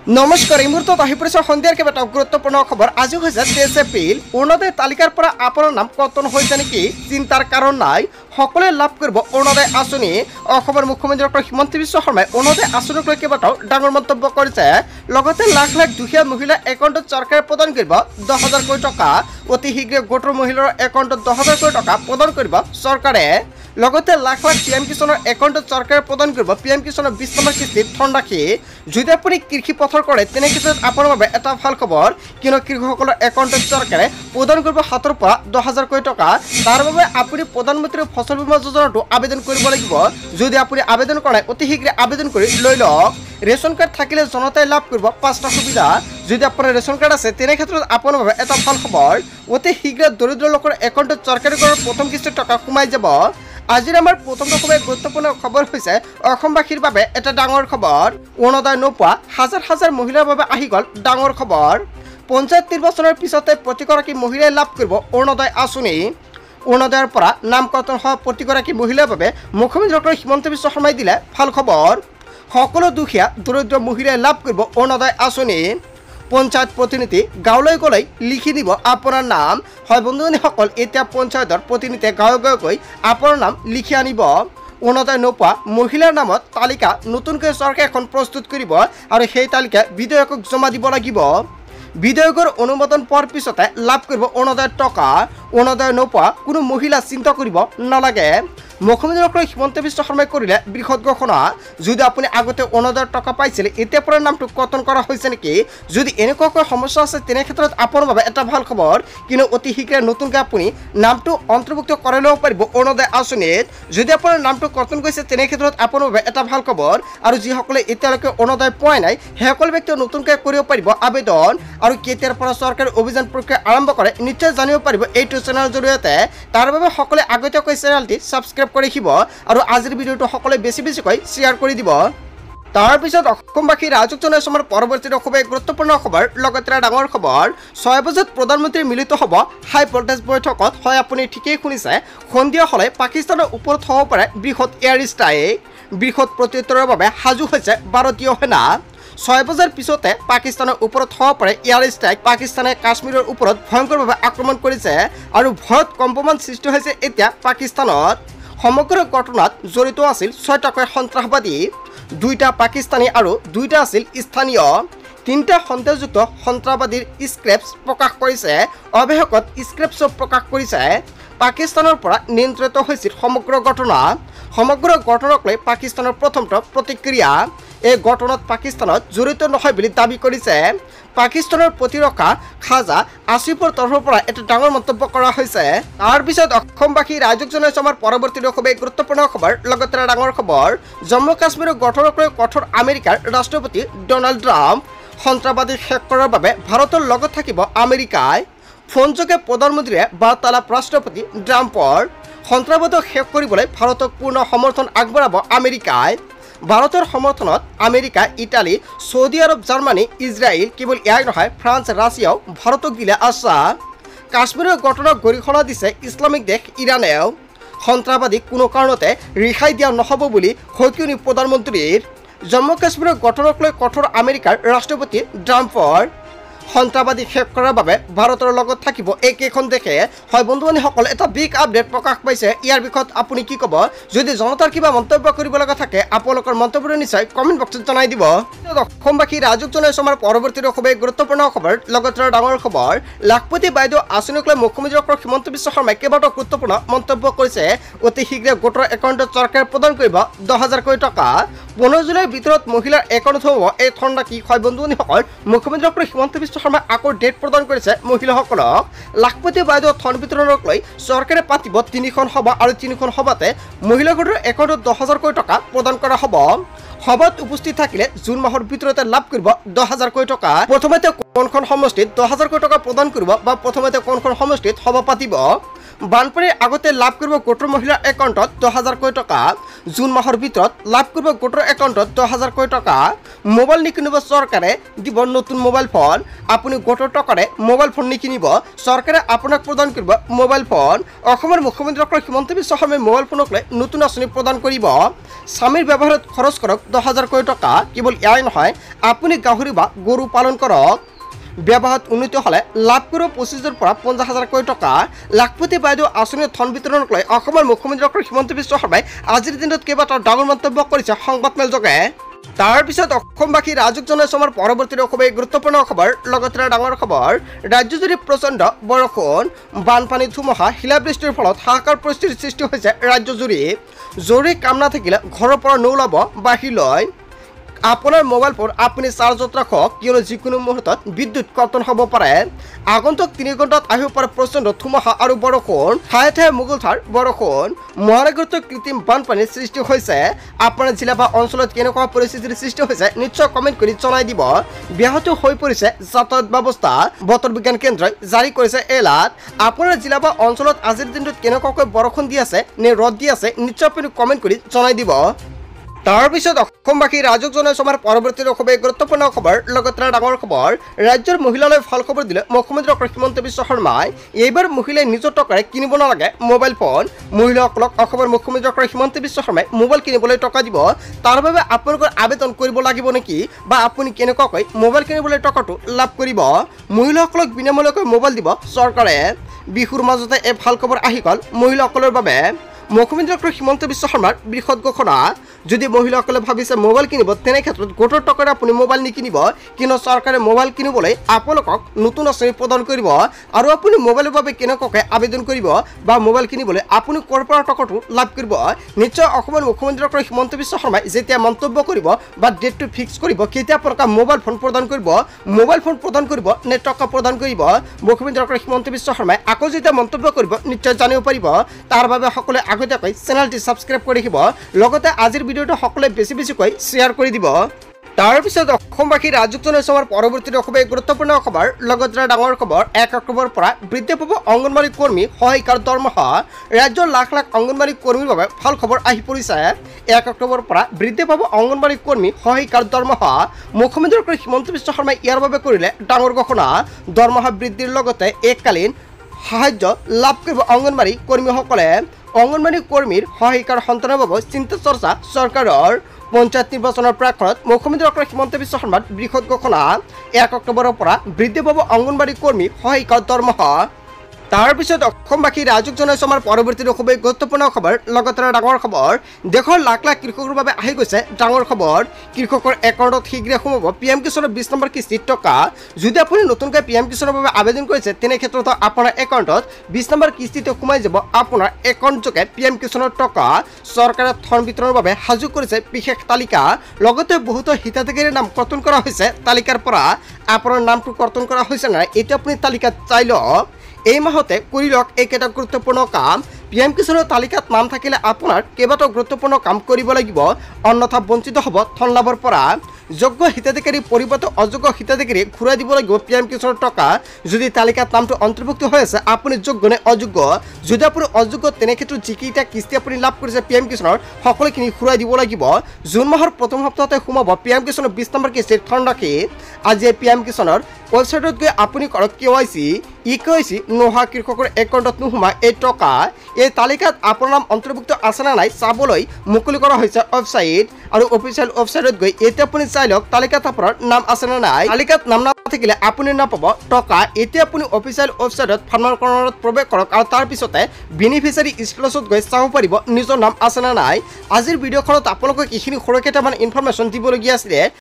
নমস্কাৰ এই মুহূৰ্তত আহি পৰিছে সন্ধিয়াৰ কেইবাটাও গুৰুত্বপূৰ্ণ খবৰ। আজি হৈছে 23 এপ্ৰিল। অৰুণোদয় তালিকাৰ পৰা আপোনাৰ নাম কৰ্তন হৈছে নেকি? চিন্তাৰ কাৰণ নাই, সকলোৱে লাভ কৰিব অৰুণোদয় আঁচনি। অসমৰ মুখ্যমন্ত্ৰী ডক্টৰ হিমন্ত বিশ্ব শৰ্মাই অৰুণোদয় আঁচনিক লৈ কেইবাটাও ডাঙৰ মন্তব্য কৰিছে। লগতে লাখ লাখ দুখীয়া মহিলা একাউণ্টত চৰকাৰে প্ৰদান কৰিব 10,000 কোটি টকা। অতি শীঘ্ৰে গোটৰ মহিলাৰ একাউণ্টত 10,000 কোটি টকা প্ৰদান কৰিব চৰকাৰে। লগতে লাখ লাখ PM কিষাণৰ একাউণ্টত চৰকাৰে প্ৰদান কৰিব PM কিষাণৰ 20 নম্বৰ কিস্তিত ধনৰাশি। যদি আপুনি কৃষি পথাৰ কৰে তেনে ক্ষেত্ৰত আপোনাৰ বাবে এটা ভাল খবৰ, কিয়নো কৃষকসকলৰ একাউণ্টত চৰকাৰে প্ৰদান কৰিব 7,000 পৰা 10,000 কোটি টকা। তাৰ বাবে আপুনি প্ৰধানমন্ত্ৰী ফচল বীমা যোজনাটো আবেদন কৰিব লাগিব। যদি আপুনি আবেদন কৰা নাই অতি শীঘ্ৰে আবেদন কৰি লৈ লওক। ৰেচন কাৰ্ড থাকিলে জনতাই লাভ কৰিব 5টা সুবিধা। যদি আপোনাৰ ৰেচন কাৰ্ড আছে তেনে ক্ষেত্ৰত আপোনাৰ বাবে এটা ভাল খবৰ, অতি শীঘ্ৰে দৰিদ্ৰ লোকৰ একাউণ্টত চৰকাৰী কৰৰ প্ৰথম কিস্তিৰ টকা সোমাই যাব। আজিৰ আমাৰ প্ৰথমটো খুবেই গুৰুত্বপূৰ্ণ খবৰ হৈছে অসমবাসীৰ বাবে এটা ডাঙৰ খবৰ। অৰুণোদয় নোপোৱা হাজাৰ হাজাৰ মহিলাৰ বাবে আহি গ'ল ডাঙৰ খবৰ। পঞ্চায়ত নিৰ্বাচনৰ পিছতে প্ৰতিগৰাকী মহিলাই লাভ কৰিব অৰুণোদয় আঁচনি। অৰুণোদয়ৰ পৰা নাম কৰ্তন হোৱা প্ৰতিগৰাকী মহিলাৰ বাবে মুখ্যমন্ত্ৰী ডক্টৰ হিমন্ত বিশ্ব শৰ্মাই দিলে ভাল খবৰ। সকলো দুখীয়া দৰিদ্ৰ মহিলাই লাভ কৰিব অৰুণোদয় আঁচনি। পঞ্চায়ত প্ৰতিনিধি গাঁৱলৈ গ'লেই লিখি দিব আপোনাৰ নাম। হয় বন্ধুসকল, এতিয়া পঞ্চায়তৰ প্ৰতিনিধিয়ে গাঁৱে গাঁৱে গৈ আপোনাৰ নাম লিখি আনিব। অৰুণোদয় নোপোৱা মহিলাৰ নামত তালিকা নতুনকৈ চৰকাৰে এখন প্ৰস্তুত কৰিব আৰু সেই তালিকা বিধায়কক জমা দিব লাগিব। বিধায়কৰ অনুমোদন পোৱাৰ পিছতে লাভ কৰিব অৰুণোদয়ৰ টকা। অৰুণোদয় নোপোৱা কোনো মহিলা চিন্তা কৰিব নালাগে। মুখ্যমন্ত্ৰী ডক্টৰ হিমন্ত বিশ্ব শৰ্মাই কৰিলে বৃহৎ ঘোষণা। যদি আপুনি আগতে অৰুণোদয়ৰ টকা পাইছিল, এতিয়া পৰা নামটো কৰ্তন কৰা হৈছে নেকি? যদি এনেকুৱাকৈ সমস্যা আছে তেনে ক্ষেত্ৰত আপোনাৰ বাবে এটা ভাল খবৰ, কিন্তু অতি শীঘ্ৰে নতুনকৈ আপুনি নামটো অন্তৰ্ভুক্ত কৰাই ল'ব পাৰিব অৰুণোদয় আঁচনিত। যদি আপোনাৰ নামটো কৰ্তন কৰিছে তেনে ক্ষেত্ৰত আপোনাৰ বাবে এটা ভাল খবৰ, আৰু যিসকলে এতিয়ালৈকে অৰুণোদয় পোৱা নাই সেইসকল ব্যক্তিয়ে নতুনকৈ কৰিব পাৰিব আবেদন। আৰু কেতিয়াৰ পৰা চৰকাৰে অভিযান প্ৰক্ৰিয়া আৰম্ভ কৰে নিশ্চয় জানিব পাৰিব এইটো চেনেলৰ জৰিয়তে। তাৰ বাবে সকলোৱে আগতীয়াকৈ চেনেলটি ছাবস্ক্ৰাইব কৰি ৰাখিব আৰু আজিৰ ভিডিঅ'টো সকলোৱে বেছিকৈ শ্বেয়াৰ কৰি দিব। তাৰপিছত অসমবাসী ৰাইজক জনাইছো আমাৰ পৰৱৰ্তী খুবেই গুৰুত্বপূৰ্ণ খবৰ। লগতে ডাঙৰ খবৰ, 6 বজাত প্ৰধানমন্ত্ৰী মিলিত হ'ব হাই ভল্টেজ বৈঠকত। হয়, আপুনি ঠিকেই শুনিছে, সন্ধিয়া হ'লে পাকিস্তানৰ ওপৰত হ'ব পাৰে বৃহৎ এয়াৰ ষ্ট্ৰাইক। বৃহৎ প্ৰত্যুত্তৰৰ বাবে সাজু হৈছে ভাৰতীয় সেনা। 6 বজাৰ পিছতে পাকিস্তানৰ ওপৰত হ'ব পাৰে এয়াৰ ষ্ট্ৰাইক। পাকিস্তানে কাশ্মীৰৰ ওপৰত ভয়ংকৰভাৱে আক্ৰমণ কৰিছে আৰু ভয়ত কম্পমান সৃষ্টি হৈছে এতিয়া পাকিস্তানত। সমগ্ৰ ঘটনাত জড়িত আছিল 6টাকৈ সন্ত্ৰাসবাদী, 2টা পাকিস্তানী আৰু 2টা আছিল স্থানীয়। 3টা সন্দেহযুক্ত সন্ত্ৰাসবাদীৰ স্ক্ৰেপছ প্ৰকাশ কৰিছে। অৱশেষত স্ক্ৰেপছো প্ৰকাশ কৰিছে। পাকিস্তানৰ পৰা নিয়ন্ত্ৰিত হৈছিল সমগ্ৰ ঘটনা। সমগ্ৰ ঘটনাক লৈ পাকিস্তানৰ প্ৰথমটো প্ৰতিক্ৰিয়া। এই ঘটনাত পাকিস্তানত জড়িত নহয় বুলি দাবী কৰিছে। পাকিস্তানৰ প্ৰতিৰক্ষা খাজা আসিফৰ তৰফৰ পৰা এটা ডাঙৰ মন্তব্য কৰা হৈছে। তাৰপিছত অসমবাসী ৰাইজক জনাইছো আমাৰ পৰৱৰ্তী খুবেই গুৰুত্বপূৰ্ণ খবৰ। লগতে ডাঙৰ খবৰ, জম্মু কাশ্মীৰৰ ঘটনাক লৈ কঠোৰ আমেৰিকাৰ ৰাষ্ট্ৰপতি ডনাল্ড ট্ৰাম্প। সন্ত্ৰাসবাদী শেষ কৰাৰ বাবে ভাৰতৰ লগত থাকিব আমেৰিকাই। ফোনযোগে প্ৰধানমন্ত্ৰীয়ে বাৰ্তালাপ ৰাষ্ট্ৰপতি ট্ৰাম্পৰ। সন্ত্ৰাসবাদক শেষ কৰিবলৈ ভাৰতক পূৰ্ণ সমৰ্থন আগবঢ়াব আমেৰিকাই। ভাৰতৰ সমৰ্থনত আমেৰিকা, ইটালী, ছৌদি আৰৱ, জাৰ্মানী, ইজৰাইল, কেৱল এয়াই নহয় ফ্ৰান্স, ৰাছিয়াও ভাৰতক দিলে আশ্বাস। কাশ্মীৰৰ ঘটনাক গৰিহণা দিছে ইছলামিক দেশ ইৰানেও। সন্ত্ৰাসবাদীক কোনো কাৰণতে ৰেহাই দিয়া নহ'ব বুলি সকিয়নি প্ৰধানমন্ত্ৰীৰ। জম্মু কাশ্মীৰৰ ঘটনাক লৈ কঠোৰ আমেৰিকাৰ ৰাষ্ট্ৰপতি ট্ৰাম্পৰ। সন্ত্ৰাসবাদী শেষ কৰাৰ বাবে ভাৰতৰ লগত থাকিব এইকেইখন দেশে। হয় বন্ধু-বান্ধৱীসকল, এটা বিগ আপডেট প্ৰকাশ পাইছে। ইয়াৰ বিষয়ত আপুনি কি ক'ব? যদি জনতাৰ কিবা মন্তব্য কৰিব লগা থাকে আপোনালোকৰ মন্তব্যটো নিশ্চয় কমেণ্ট বক্সত জনাই দিব। অসমবাসী ৰাইজক জনাইছো আমাৰ পৰৱৰ্তী খুবেই গুৰুত্বপূৰ্ণ খবৰ। লগতে ডাঙৰ খবৰ, লাখপতি বাইদেউ আঁচনিক লৈ মুখ্যমন্ত্ৰী ডক্টৰ হিমন্ত বিশ্ব শৰ্মাই কেইবাটাও গুৰুত্বপূৰ্ণ মন্তব্য কৰিছে। অতি শীঘ্ৰে গোটৰ একাউণ্টত চৰকাৰে প্ৰদান কৰিব 10,000 কোটি টকা। 15 জুলাইৰ ভিতৰত মহিলাৰ একাউণ্টত হ'ব এই ধনৰাশি। হয় বন্ধু-বান্ধৱীসকল, মুখ্যমন্ত্ৰী ডক্টৰ হিমন্ত বিশ্ব শৰ্মাই আকৌ ডেট প্ৰদান কৰিছে মহিলাসকলক। লাখপতি বাইদেউ ধন বিতৰণক লৈ চৰকাৰে পাতিব 3খন সভা আৰু 3খন সভাতে মহিলা গোটৰ একাউণ্টত 10,000 কোটি টকা প্ৰদান কৰা হ'ব। সভাত উপস্থিত থাকিলে জুন মাহৰ ভিতৰতে লাভ কৰিব 10,000 কোটি টকা। প্ৰথমতে কোনখন সমষ্টিত 10,000 কোটি টকা প্ৰদান কৰিব বা প্ৰথমতে কোনখন সমষ্টিত সভা পাতিব, বানপানীৰ আগতে লাভ কৰিব গোটৰ মহিলাৰ একাউণ্টত 10,000 কোটি টকা। জুন মাহৰ ভিতৰত লাভ কৰিব গোটৰ একাউণ্টত 10,000 কোটি টকা। মোবাইল নিকিনিব চৰকাৰে, দিব নতুন মোবাইল ফোন। আপুনি গোটৰ টকাৰে মোবাইল ফোন নিকিনিব, চৰকাৰে আপোনাক প্ৰদান কৰিব মোবাইল ফোন। অসমৰ মুখ্যমন্ত্ৰী ডক্টৰ হিমন্ত বিশ্ব শৰ্মাই মোবাইল ফোনক লৈ নতুন আঁচনি প্ৰদান কৰিব। স্বামীৰ ব্যৱহাৰত খৰচ কৰক 10,000 কোটি টকা। কেৱল এয়াই নহয়, আপুনি গাহৰি বা গৰু পালন কৰক। ব্যৱহাৰত উন্নতি হ'লে লাভ কৰিব 25,000 পৰা 50,000 কোটি টকা। লাখপতি বাইদেউ আঁচনিৰ ধন বিতৰণক লৈ অসমৰ মুখ্যমন্ত্ৰী ডক্টৰ হিমন্ত বিশ্ব শৰ্মাই আজিৰ দিনত কেইবাটাও ডাঙৰ মন্তব্য কৰিছে সংবাদমেলযোগে। তাৰ পিছত অসমবাসী ৰাজুক জনাইছে আমাৰ পৰৱৰ্তী খুবেই গুৰুত্বপূৰ্ণ খবৰ। লগতে ডাঙৰ খবৰ, ৰাজ্যজুৰি প্ৰচণ্ড বৰষুণ, বানপানী, ধুমুহা, শিলাবৃষ্টিৰ ফলত হাহাকাৰ পৰিস্থিতিৰ সৃষ্টি হৈছে ৰাজ্যজুৰি। জৰুৰী কাম নাথাকিলে ঘৰৰ পৰা নোলাব বাহিৰলৈ। আপোনাৰ মোবাইল ফোন আপুনি চাৰ্জত ৰাখক, কিয়নো যিকোনো মুহূৰ্তত বিদ্যুৎ কৰ্তন হ'ব পাৰে। আগন্তুক 3 ঘণ্টাত আহিব পাৰে প্ৰচণ্ড ধুমুহা আৰু বৰষুণ, ঠায়ে ঠায়ে মুগুলধাৰ বৰষুণ। মহানগৰীত কৃত্ৰিম বানপানীৰ সৃষ্টি হৈছে। আপোনাৰ জিলা বা অঞ্চলত কেনেকুৱা পৰিস্থিতিৰ সৃষ্টি হৈছে নিশ্চয় কমেণ্ট কৰি জনাই দিব। ব্যাহত হৈ পৰিছে যাতায়াত ব্যৱস্থা। বতৰ বিজ্ঞান কেন্দ্ৰই জাৰি কৰিছে এলাৰ্ট। আপোনাৰ জিলা বা অঞ্চলত আজিৰ দিনটোত কেনেকুৱাকৈ বৰষুণ দি আছে নে ৰ'দ দি আছে নিশ্চয় আপুনি কমেণ্ট কৰি জনাই দিব। তাৰ পিছত অসমবাসী ৰাজুক জনাইছে আমাৰ পৰৱৰ্তী খুবেই গুৰুত্বপূৰ্ণ খবৰ। লগতে ডাঙৰ খবৰ, ৰাজ্যৰ মহিলালৈ ভাল খবৰ দিলে মুখ্যমন্ত্ৰী ডক্টৰ হিমন্ত বিশ্ব শৰ্মাই। এইবাৰ মহিলাই নিজৰ টকাৰে কিনিব নালাগে মোবাইল ফোন। মহিলাসকলক অসমৰ মুখ্যমন্ত্ৰী ডক্টৰ হিমন্ত বিশ্ব শৰ্মাই মোবাইল কিনিবলৈ টকা দিব। তাৰ বাবে আপোনালোকৰ আবেদন কৰিব লাগিব নেকি, বা আপুনি কেনেকুৱাকৈ মোবাইল কিনিবলৈ টকাটো লাভ কৰিব? মহিলাসকলক বিনামূলীয়াকৈ মোবাইল দিব চৰকাৰে। বিহুৰ মাজতে এই ভাল খবৰ আহি গ'ল মহিলাসকলৰ বাবে। মুখ্যমন্ত্ৰী ডক্টৰ হিমন্ত বিশ্ব শৰ্মাৰ বৃহৎ ঘোষণা। যদি মহিলাসকলে ভাবিছে মোবাইল কিনিব, তেনে ক্ষেত্ৰত গোটৰ টকাৰে আপুনি মোবাইল নিকিনিব, কিন্তু চৰকাৰে মোবাইল কিনিবলৈ আপোনালোকক নতুন আঁচনি প্ৰদান কৰিব। আৰু আপুনি মোবাইলৰ বাবে কেনেকুৱাকৈ আবেদন কৰিব বা মোবাইল কিনিবলৈ আপুনি ক'ৰ পৰা টকাটো লাভ কৰিব, নিশ্চয় অসমৰ মুখ্যমন্ত্ৰী ডক্টৰ হিমন্ত বিশ্ব শৰ্মাই যেতিয়া মন্তব্য কৰিব বা ডেটটো ফিক্স কৰিব, কেতিয়া আপোনালোকে মোবাইল ফোন প্ৰদান কৰিব, মোবাইল ফোন প্ৰদান কৰিব নে টকা প্ৰদান কৰিব, মুখ্যমন্ত্ৰী ডক্টৰ হিমন্ত বিশ্ব শৰ্মাই আকৌ যেতিয়া মন্তব্য কৰিব নিশ্চয় জানিব পাৰিব। তাৰ বাবে সকলোৱে আগতীয়াকৈ চেনেলটি ছাবস্ক্ৰাইব কৰি দিব। লগতে আজিৰ ভিডিঅ'টো সকলোৱে বেছিকৈ শ্বেয়াৰ কৰি দিব। তাৰ পিছত অসমবাসী ৰাজুক জনাইছে আমাৰ পৰৱৰ্তী খুবেই গুৰুত্বপূৰ্ণ খবৰ। লগতে ডাঙৰ খবৰ, 1 অক্টোবৰৰ পৰা বৃদ্ধি পাব অংগনবাড়ী কৰ্মী সহায়িকাৰ দৰমহা। ৰাজ্যৰ লাখ লাখ অংগনবাড়ী কৰ্মীৰ বাবে ভাল খবৰ আহি পৰিছে। 1 অক্টোবৰৰ পৰা বৃদ্ধি পাব অংগনবাড়ী কৰ্মী সহায়িকাৰ দৰমহা। মুখ্যমন্ত্ৰী ডক্টৰ হিমন্ত বিশ্ব শৰ্মাই ইয়াৰ বাবে কৰিলে ডাঙৰ ঘোষণা। দৰমহা বৃদ্ধিৰ লগতে এককালীন সাহায্য লাভ কৰিব অংগনবাড়ী কৰ্মীসকলে। অংগনবাড়ী কৰ্মীৰ সহায়িকাৰ সন্তানৰ বাবে চিন্তা চৰ্চা চৰকাৰৰ। পঞ্চায়ত নিৰ্বাচনৰ প্ৰাকত মুখ্যমন্ত্ৰী ডক্টৰ হিমন্ত বিশ্ব শৰ্মাৰ বৃহৎ ঘোষণা। 1 অক্টোবৰৰ পৰা বৃদ্ধি পাব অংগনবাড়ী কৰ্মী সহায়িকাৰ দৰমহা। তাৰ পিছত অসমবাসী ৰাজুক জনাইছে আমাৰ পৰৱৰ্তী খুবেই গুৰুত্বপূৰ্ণ খবৰ। লগতে ডাঙৰ খবৰ, দেশৰ লাখ লাখ কৃষকৰ বাবে আহি গৈছে ডাঙৰ খবৰ। কৃষকৰ একাউণ্টত শীঘ্ৰে সোমাব PM কিষাণৰ 20 নম্বৰ কিস্তিৰ টকা। যদি আপুনি নতুনকৈ PM কিষাণৰ বাবে আবেদন কৰিছে, তেনে ক্ষেত্ৰত আপোনাৰ একাউণ্টত 20 নম্বৰ কিস্তিতে সোমাই যাব আপোনাৰ একাউণ্টযোগে PM কিষাণৰ টকা। চৰকাৰে ধন বিতৰণৰ বাবে সাজু কৰিছে বিশেষ তালিকা। লগতে বহুতো হিতাধিকাৰীৰ নাম কৰ্তন কৰা হৈছে তালিকাৰ পৰা। আপোনাৰ নামটো কৰ্তন কৰা হৈছে নাই এতিয়া আপুনি তালিকাত চাই লওক। এই মাহতে কৰি লওক এইকেইটা গুৰুত্বপূৰ্ণ কাম। PM কিষাণৰ তালিকাত নাম থাকিলে আপোনাৰ কেইবাটাও গুৰুত্বপূৰ্ণ কাম কৰিব লাগিব, অন্যথা বঞ্চিত হ'ব ধন লাভৰ পৰা। যোগ্য হিতাধিকাৰী পৰিৱৰ্তে অযোগ্য হিতাধিকাৰী ঘূৰাই দিব লাগিব PM কিষাণৰ টকা। যদি তালিকাত নামটো অন্তৰ্ভুক্ত হৈ আছে, আপুনি যোগ্য নে অযোগ্য। যদি আপুনি অযোগ্য, তেনে ক্ষেত্ৰত যিকেইটা কিস্তি আপুনি লাভ কৰিছে PM কিষাণৰ সকলোখিনি ঘূৰাই দিব লাগিব। জুন মাহৰ প্ৰথম সপ্তাহতে সোমাব PM কিষাণৰ 20 নম্বৰ কিস্তিৰ ধনৰাশি। আজি PM কিষাণৰ ৱেবছাইটত গৈ আপুনি কৰক KYC। KYC নোহোৱা কৃষকৰ একাউণ্টত নোসোমা এই টকা। এই তালিকাত আপোনাৰ নাম অন্তৰ্ভুক্ত আছে নে নাই চাবলৈ মুকলি কৰা হৈছে ৱেবছাইট। আৰু অফিচিয়েল ৱেবছাইটত গৈ এতিয়া আপুনি চাই লওক তালিকাত আপোনাৰ নাম আছে নে নাই। তালিকাত নাম নাথাকিলে আপুনি নাপাব টকা। এতিয়া আপুনি অফিচিয়েল ৱেবছাইটত ফাৰ্মাৰ কৰ্ণাৰত প্ৰৱেশ কৰক আৰু তাৰ পিছতে বেনিফিচিয়াৰী ষ্টেটাছত গৈ চাব পাৰিব নিজৰ নাম আছে নে নাই। আজিৰ ভিডিঅ'খনত আপোনালোকক এইখিনি সৰু কেইটামান ইনফৰমেশ্যন দিবলগীয়া আছিলে।